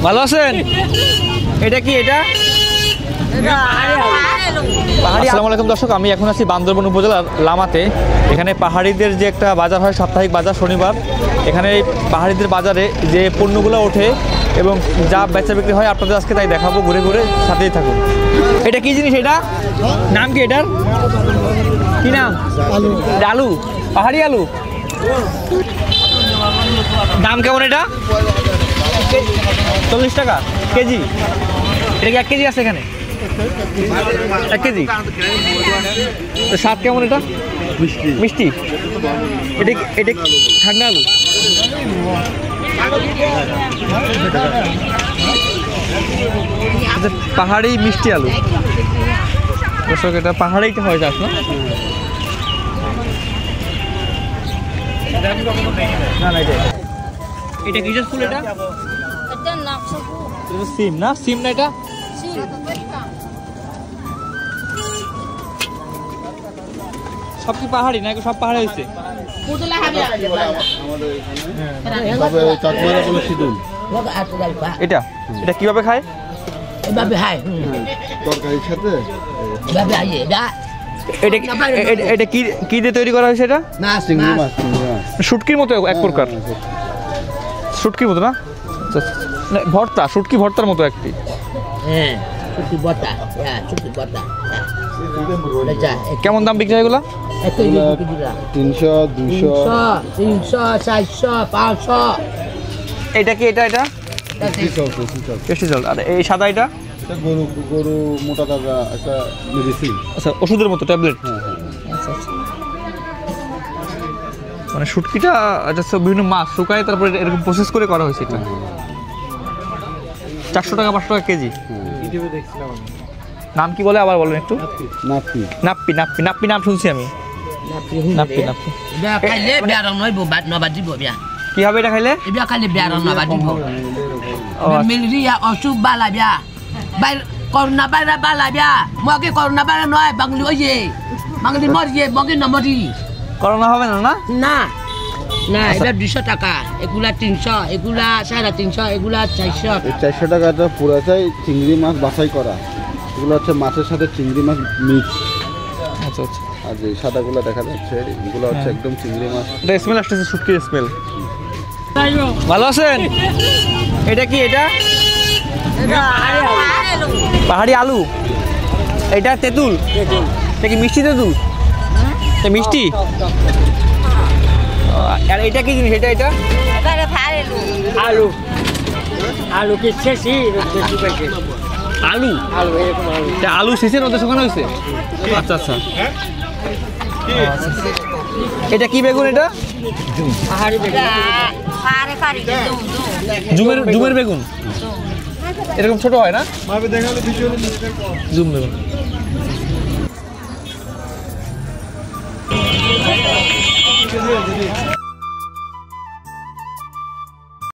ভালো আছেন? এটা কি? এটা আসসালামু আলাইকুম দর্শক, আমি এখন আছি বান্দরবান উপজেলার লামাতে। এখানে পাহাড়িদের যে একটা বাজার হয়, সাপ্তাহিক বাজার শনিবার। এখানে এই পাহাড়িদের বাজারে যে পণ্যগুলো ওঠে এবং যা বেচা বিক্রি হয় আপনাদের আজকে তাই দেখাবো, ঘুরে ঘুরে সাথেই থাকুন। এটা কি জিনিস? এটা নাম কি? এটার কি নাম? আলু। আলু, পাহাড়ি আলু। দাম কেমন এটা? 40 টাকা কেজি। এটা কি 1 কেজি আছে এখানে? 1 কেজি। স্বাদ কেমন এটা? মিষ্টি। এটা এটা ঠান্ডা আলু। পাহাড়ি মিষ্টি আলু দর্শক, এটা পাহাড়িতে হয় চাষ না? এটা কিসের ফুল? এটা সিম না? সিম না? এটা সব কি পাহাড়ি না? সব পাহাড়ি হয়েছে? এটা এটা কিভাবে খায়? তরকারির সাথে। এটা কি দিয়ে তৈরি করা হয়েছে? এটা চিংড়ি মাছ। শুটকির মতো এক প্রকার, শুটকির মতো না? ভর্তা, শুটকি ভর্তার মতো একটি। কেমন দাম বিক্রি হয় এগুলা? 300, 200, 400, 500। এটা কি? এটা কেশি জল। আর এই সাদা এটা গরু মোটা তাজা একটা মেডিসিন। আচ্ছা, ওষুধের মতো ট্যাবলেট। আচ্ছা আচ্ছা। মানে শুটকিটা বিভিন্ন মাছ শুকায় তারপরে এরকম প্রসেস করে করা হয়েছে। এটা 400 টাকা 500 টাকা কেজি। নাম কি বলে আবার বলেন একটু? নাপ্পি। নাপ্পি নাপ্পি নাপ্পি নাম শুনছি আমি। নাপ্পি নাপ্পি কি হবে এটা খাইলে? ম্যালেরিয়া অসুখ বালা বিয়া বাই করোনা বাইরা বালা বিয়া মগে করোনা বাইরা নয় বাঙালি ওই যে বাঙালি মরিয়ে মগে না মরি। করোনা হবে না? না না না, এটা 200 টাকা, এগুলা 300, এগুলা 350, এগুলা 400। 400 টাকাটা পুরাটাই চিংড়ি মাছ বাছাই করা। এগুলো হচ্ছে মাছের সাথে চিংড়ি মাছ মিক্স। আচ্ছা আচ্ছা। আর যে সাদাগুলো দেখা যাচ্ছে এগুলো হচ্ছে একদম চিংড়ি মাছ। এটা স্মেল আসতেছে, শুটকির স্মেল। ভালো আছেন? এটা কি? এটা পাহাড়ি আলু। এটা তেঁতুল। এটা কি মিষ্টি তেঁতুল? এটা মিষ্টি। আর এটা কি জিনিস? এটা আলু। আলু কি ছেঁচি? আলু আলু শেষের মধ্যে শুকানো হয়েছে। আচ্ছা আচ্ছা। এটা কি বেগুন? এটা জুমের বেগুন। এরকম ছোট হয় না? জুম বেগুন।